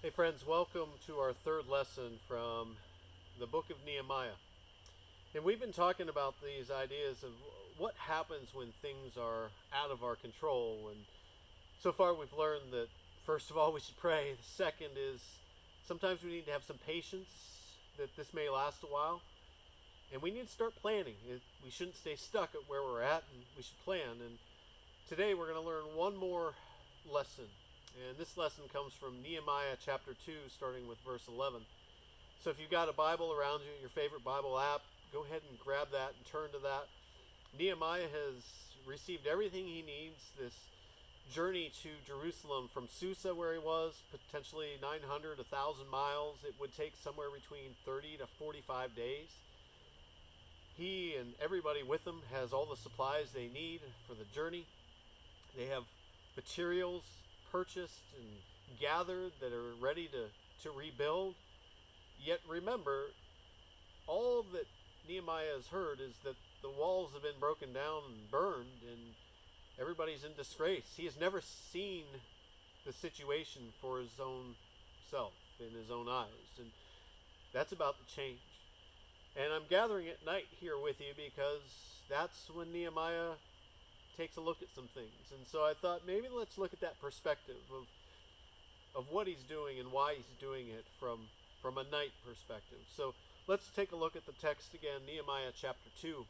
Hey friends, welcome to our third lesson from the book of Nehemiah. And we've been talking about these ideas of what happens when things are out of our control. And so far we've learned that first of all we should pray. The second is sometimes we need to have some patience that this may last a while. And we need to start planning. We shouldn't stay stuck at where we're at, and we should plan. And today we're going to learn one more lesson. And this lesson comes from Nehemiah chapter 2, starting with verse 11. So if you've got a Bible around you, your favorite Bible app, go ahead and grab that and turn to that. Nehemiah has received everything he needs. This journey to Jerusalem from Susa, where he was, potentially 900, 1,000 miles. It would take somewhere between 30 to 45 days. He and everybody with him has all the supplies they need for the journey. They have materials purchased and gathered that are ready to rebuild. Yet remember, all that Nehemiah has heard is that the walls have been broken down and burned, and everybody's in disgrace. He has never seen the situation for his own self, in his own eyes, and that's about to change. And I'm gathering at night here with you because that's when Nehemiah takes a look at some things. And so I thought maybe let's look at that perspective of what he's doing and why he's doing it from a night perspective. So let's take a look at the text again, Nehemiah chapter 2,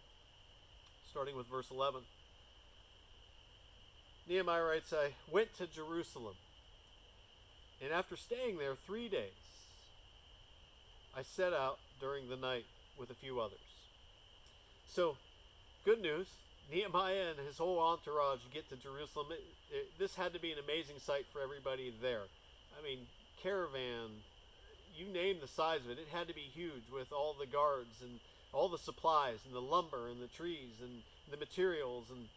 starting with verse 11. Nehemiah writes, I went to Jerusalem, and after staying there 3 days, I set out during the night with a few others. So, good news. Nehemiah and his whole entourage get to Jerusalem. This had to be an amazing sight for everybody there. I mean, caravan, you name the size of it. It had to be huge with all the guards and all the supplies and the lumber and the trees and the materials and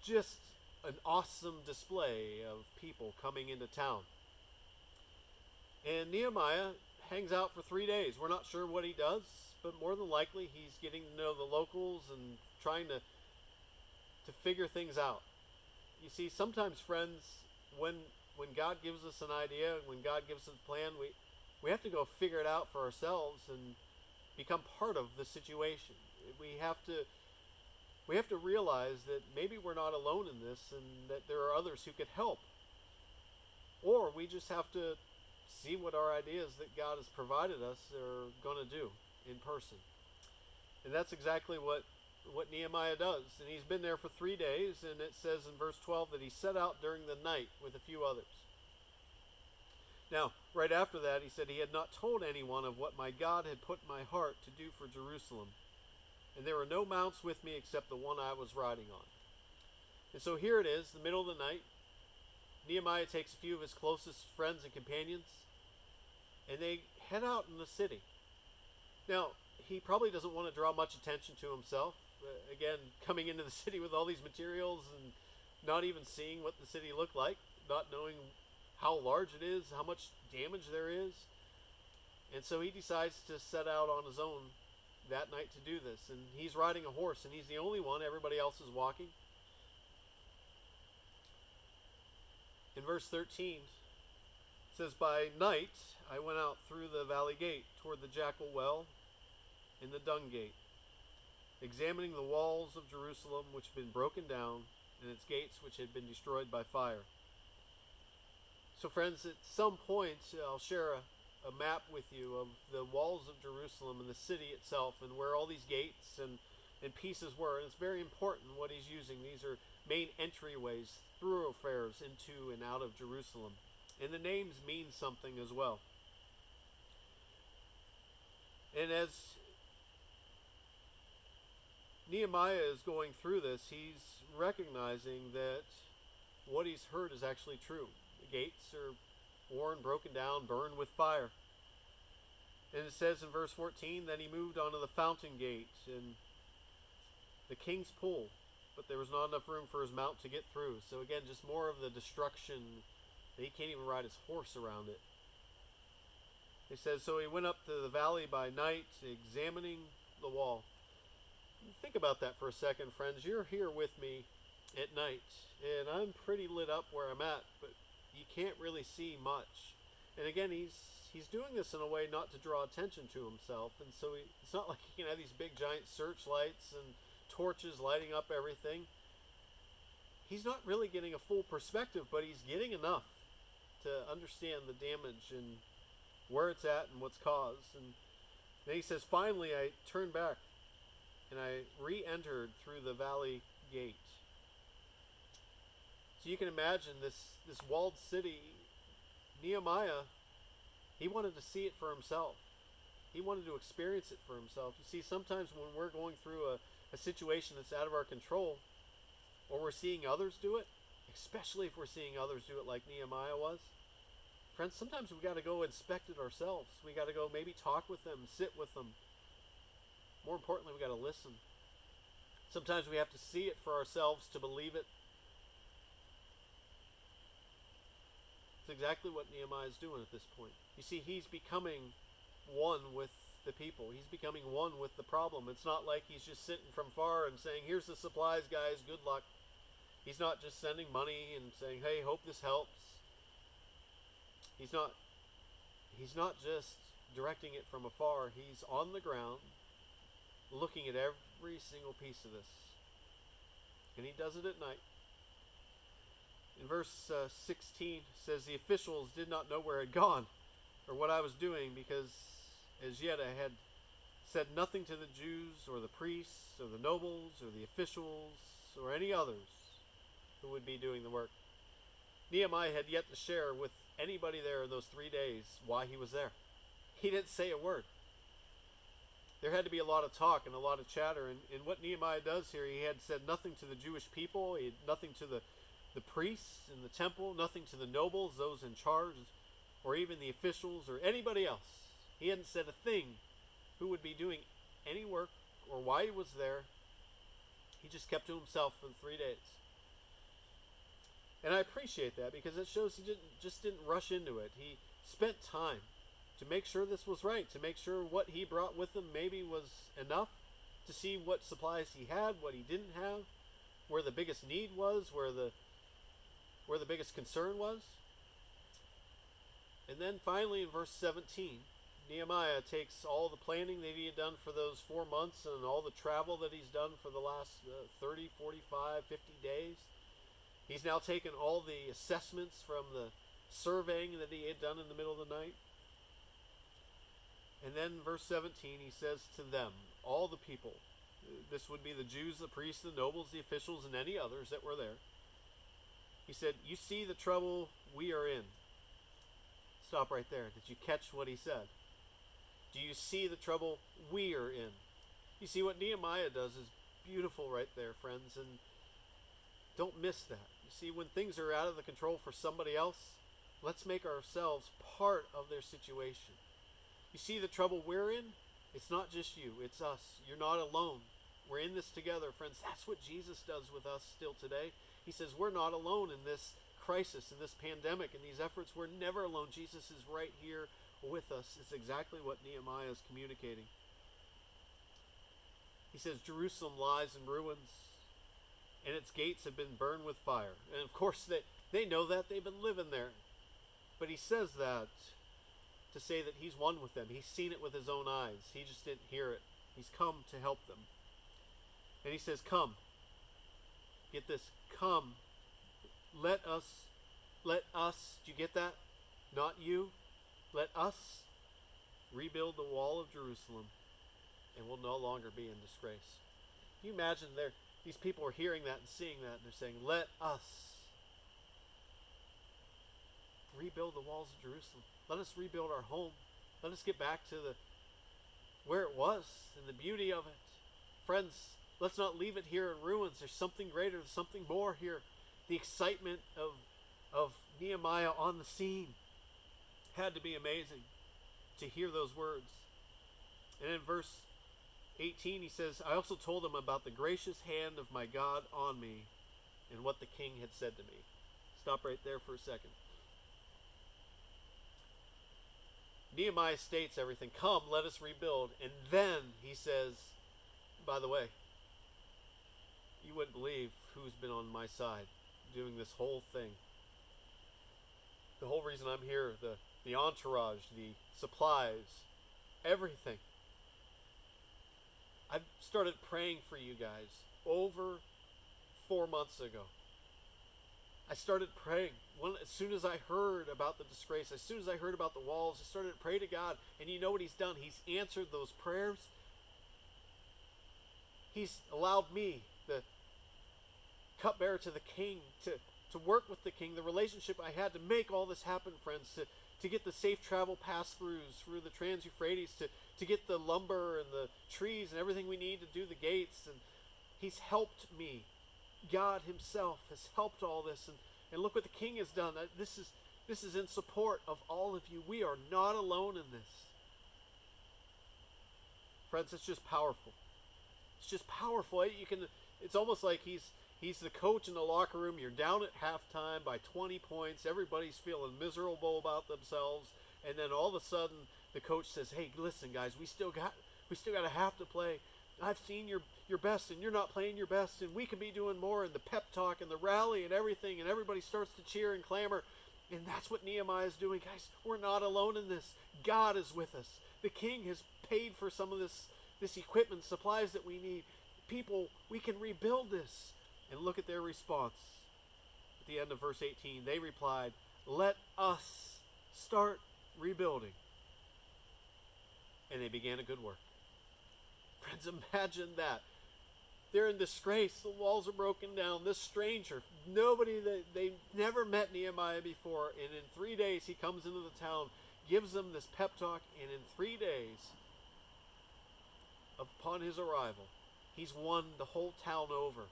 just an awesome display of people coming into town. And Nehemiah hangs out for 3 days. We're not sure what he does, but more than likely he's getting to know the locals and trying to figure things out. You see, sometimes, friends, when God gives us an idea, when God gives us a plan, we have to go figure it out for ourselves and become part of the situation. We have to realize that maybe we're not alone in this and that there are others who could help. Or we just have to see what our ideas that God has provided us are going to do in person. And that's exactly what Nehemiah does. And he's been there for 3 days, and it says in verse 12 that he set out during the night with a few others. Now, right after that, he said he had not told anyone of what my God had put in my heart to do for Jerusalem. And there were no mounts with me except the one I was riding on. And so here it is, the middle of the night. Nehemiah takes a few of his closest friends and companions, and they head out in the city. Now, he probably doesn't want to draw much attention to himself. Again, coming into the city with all these materials and not even seeing what the city looked like, not knowing how large it is, how much damage there is. And so he decides to set out on his own that night to do this. And he's riding a horse, and he's the only one. Everybody else is walking. In verse 13, it says, By night I went out through the valley gate toward the jackal well and the dung gate, examining the walls of Jerusalem which had been broken down and its gates which had been destroyed by fire. So friends, at some point I'll share a map with you of the walls of Jerusalem and the city itself and where all these gates and pieces were. And it's very important what he's using. These are main entryways, thoroughfares into and out of Jerusalem. And the names mean something as well. And as Nehemiah is going through this, he's recognizing that what he's heard is actually true. The gates are worn, broken down, burned with fire. And it says in verse 14 that he moved onto the fountain gate and the king's pool, but there was not enough room for his mount to get through. So again, just more of the destruction that he can't even ride his horse around it. It says, so he went up to the valley by night, examining the wall. Think about that for a second, friends. You're here with me at night, and I'm pretty lit up where I'm at, but you can't really see much. And again, he's doing this in a way not to draw attention to himself. And so it's not like he can have these big giant searchlights and torches lighting up everything. He's not really getting a full perspective, but he's getting enough to understand the damage and where it's at and what's caused. And then he says, finally, I turned back and I re-entered through the valley gate. So you can imagine this walled city. Nehemiah, he wanted to see it for himself. He wanted to experience it for himself. You see, sometimes when we're going through a situation that's out of our control, or we're seeing others do it, especially if we're seeing others do it like Nehemiah was, friends, sometimes we got to go inspect it ourselves. We got to go maybe talk with them, sit with them. More importantly, we got to listen. Sometimes we have to see it for ourselves to believe it. It's exactly what Nehemiah is doing at this point. You see, he's becoming one with the people. He's becoming one with the problem. It's not like he's just sitting from far and saying, here's the supplies, guys, good luck. He's not just sending money and saying, hey, hope this helps. He's not just directing it from afar. He's on the ground looking at every single piece of this. And he does it at night. In verse 16 says, the officials did not know where I had gone or what I was doing, because as yet I had said nothing to the Jews or the priests or the nobles or the officials or any others who would be doing the work. Nehemiah had yet to share with anybody there in those 3 days why he was there. He didn't say a word. There had to be a lot of talk and a lot of chatter. And what Nehemiah does here, he had said nothing to the Jewish people. He had nothing to the priests in the temple, nothing to the nobles, those in charge, or even the officials or anybody else. He hadn't said a thing who would be doing any work or why he was there. He just kept to himself for 3 days. And I appreciate that, because it shows he didn't rush into it. He spent time to make sure this was right, to make sure what he brought with him maybe was enough, to see what supplies he had, what he didn't have, where the biggest need was, where the biggest concern was. And then finally in verse 17, Nehemiah takes all the planning that he had done for those 4 months and all the travel that he's done for the last 30, 45, 50 days. He's now taken all the assessments from the surveying that he had done in the middle of the night. And then verse 17, he says to them, all the people, this would be the Jews, the priests, the nobles, the officials, and any others that were there. He said, you see the trouble we are in. Stop right there. Did you catch what he said? Do you see the trouble we are in? You see, what Nehemiah does is beautiful right there, friends, and don't miss that. You see, when things are out of the control for somebody else, let's make ourselves part of their situation. You see the trouble we're in? It's not just you, it's us. You're not alone. We're in this together, friends. That's what Jesus does with us still today. He says we're not alone in this crisis, in this pandemic, in these efforts. We're never alone. Jesus is right here with us. It's exactly what Nehemiah is communicating. He says Jerusalem lies in ruins, and its gates have been burned with fire. And of course, they know that. They've been living there. But he says that to say that he's one with them. He's seen it with his own eyes. He just didn't hear it. He's come to help them. And he says, come. Get this. Come. Let us. Do you get that? Not you. Let us rebuild the wall of Jerusalem, and we'll no longer be in disgrace. Can you imagine these people are hearing that and seeing that, and they're saying, let us rebuild the walls of Jerusalem. Let us rebuild our home. Let us get back to where it was and the beauty of it. Friends, let's not leave it here in ruins. There's something greater, there's something more here. The excitement of Nehemiah on the scene had to be amazing to hear those words. And in verse 18 he says, I also told them about the gracious hand of my God on me and what the king had said to me. Stop right there for a second. Nehemiah states everything. Come, let us rebuild. And then he says, by the way, you wouldn't believe who's been on my side doing this whole thing. The whole reason I'm here, the entourage, the supplies, everything. I've started praying for you guys over 4 months ago. I started praying. As soon as I heard about the disgrace, as soon as I heard about the walls, I started to pray to God. And you know what He's done? He's answered those prayers. He's allowed me, the cupbearer to the king, to work with the king, the relationship I had to make all this happen, friends, to get the safe travel pass-throughs through the Trans-Euphrates, to get the lumber and the trees and everything we need to do the gates. And He's helped me. God Himself has helped all this, and look what the King has done. This is in support of all of you. We are not alone in this. Friends, it's just powerful. It's just powerful. It's almost like he's the coach in the locker room. You're down at halftime by 20 points. Everybody's feeling miserable about themselves, and then all of a sudden the coach says, "Hey, listen, guys, we still got a half to play. I've seen your best, and you're not playing your best, and we can be doing more." And the pep talk and the rally and everything, and everybody starts to cheer and clamor. And that's what Nehemiah is doing. Guys, we're not alone in this. God is with us. The king has paid for some of this equipment, supplies that we need. People, we can rebuild this. And look at their response. At the end of verse 18, they replied, "Let us start rebuilding." And they began a good work. Friends, imagine that. They're in disgrace. The walls are broken down. This stranger, nobody, they never met Nehemiah before. And in 3 days, he comes into the town, gives them this pep talk. And in 3 days, upon his arrival, he's won the whole town over.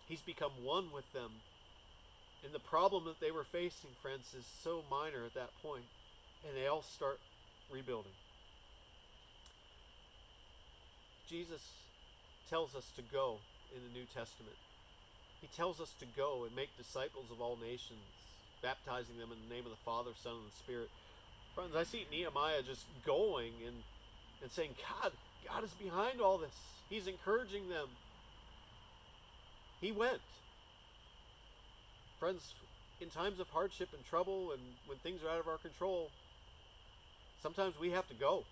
He's become one with them. And the problem that they were facing, friends, is so minor at that point. And they all start rebuilding. Jesus tells us to go in the New Testament. He tells us to go and make disciples of all nations, baptizing them in the name of the Father, Son, and the Spirit. Friends, I see Nehemiah just going and saying, God is behind all this. He's encouraging them. He went. Friends, in times of hardship and trouble and when things are out of our control, sometimes we have to go.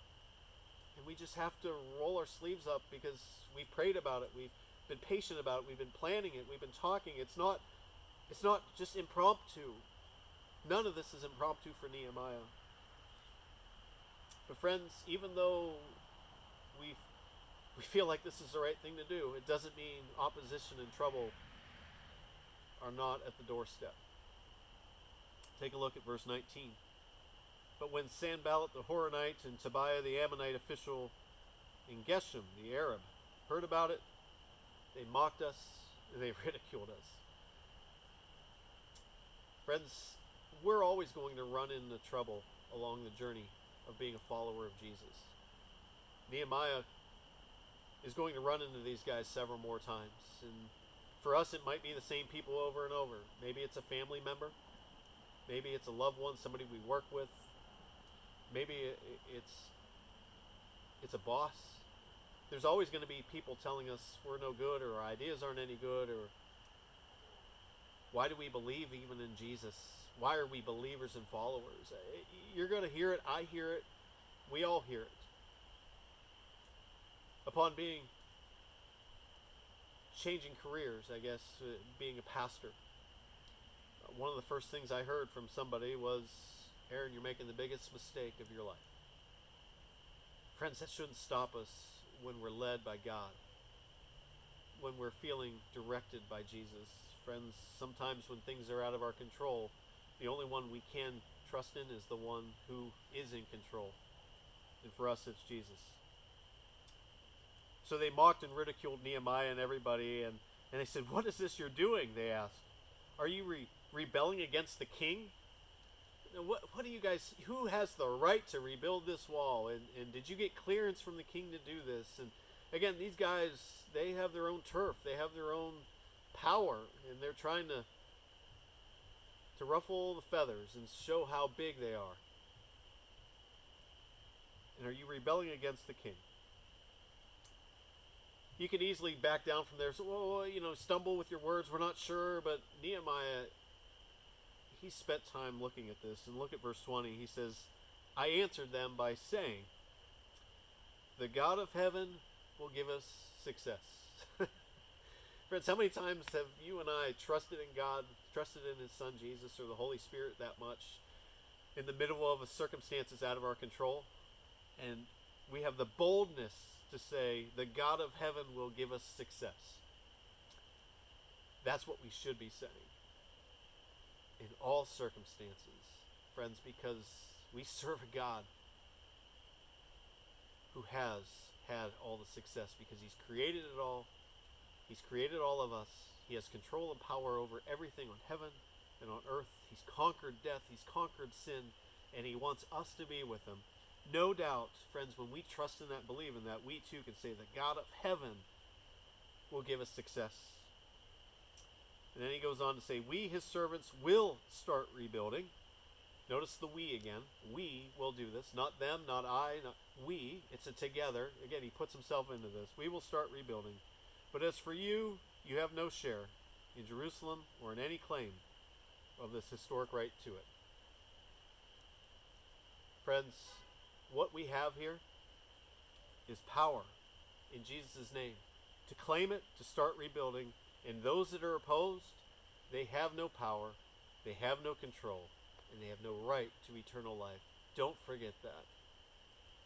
And we just have to roll our sleeves up because we've prayed about it. We've been patient about it. We've been planning it. We've been talking. It's not just impromptu. None of this is impromptu for Nehemiah. But friends, even though we feel like this is the right thing to do, it doesn't mean opposition and trouble are not at the doorstep. Take a look at verse 19. But when Sanballat the Horonite and Tobiah the Ammonite official and Geshem the Arab heard about it, they mocked us and they ridiculed us. Friends, we're always going to run into trouble along the journey of being a follower of Jesus. Nehemiah is going to run into these guys several more times. And for us, it might be the same people over and over. Maybe it's a family member. Maybe it's a loved one, somebody we work with. Maybe it's a boss. There's always going to be people telling us we're no good, or our ideas aren't any good, or why do we believe even in Jesus? Why are we believers and followers? You're going to hear it. I hear it. We all hear it. Upon changing careers, I guess, being a pastor, one of the first things I heard from somebody was, "Aaron, you're making the biggest mistake of your life." Friends, that shouldn't stop us when we're led by God, when we're feeling directed by Jesus. Friends, sometimes when things are out of our control, the only one we can trust in is the one who is in control. And for us, it's Jesus. So they mocked and ridiculed Nehemiah and everybody, and they said, "What is this you're doing?" They asked. "Are you rebelling against the king? What do you guys, who has the right to rebuild this wall? And did you get clearance from the king to do this?" And again, these guys, they have their own turf. They have their own power, and they're trying to ruffle the feathers and show how big they are. And are you rebelling against the king? You could easily back down from there. So, stumble with your words. We're not sure. But Nehemiah, he spent time looking at this. And look at verse 20. He says, I answered them by saying, the God of heaven will give us success. Friends, how many times have you and I trusted in God, trusted in His Son Jesus or the Holy Spirit that much in the middle of a circumstances out of our control? And we have the boldness to say, the God of heaven will give us success. That's what we should be saying in all circumstances, friends, because we serve a God who has had all the success because He's created it all. He's created all of us. He has control and power over everything on heaven and on earth. He's conquered death. He's conquered sin. And He wants us to be with Him. No doubt, friends, when we trust in that, believe in that, we too can say the God of heaven will give us success. And then he goes on to say, we, His servants, will start rebuilding. Notice the we again. We will do this. Not them, not I, not we. It's a together. Again, he puts himself into this. We will start rebuilding. But as for you, you have no share in Jerusalem or in any claim of this historic right to it. Friends, what we have here is power in Jesus' name to claim it, to start rebuilding. And those that are opposed, they have no power, they have no control, and they have no right to eternal life. Don't forget that.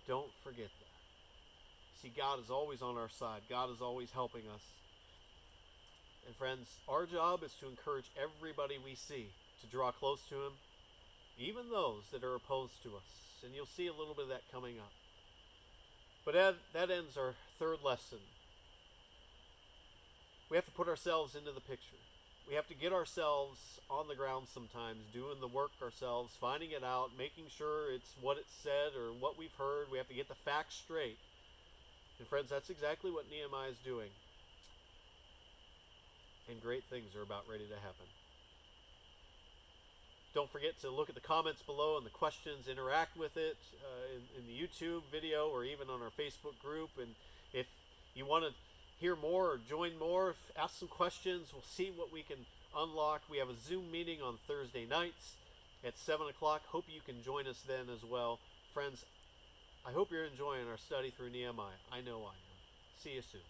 Don't forget that. See, God is always on our side. God is always helping us. And friends, our job is to encourage everybody we see to draw close to Him, even those that are opposed to us. And you'll see a little bit of that coming up. But that ends our third lesson. We have to put ourselves into the picture. We have to get ourselves on the ground sometimes, doing the work ourselves, finding it out, making sure it's what it said or what we've heard. We have to get the facts straight. And friends, that's exactly what Nehemiah is doing. And great things are about ready to happen. Don't forget to look at the comments below and the questions, interact with it in the YouTube video or even on our Facebook group. And if you want to hear more or join more, ask some questions. We'll see what we can unlock. We have a Zoom meeting on Thursday nights at 7 o'clock. Hope you can join us then as well. Friends, I hope you're enjoying our study through Nehemiah. I know I am. See you soon.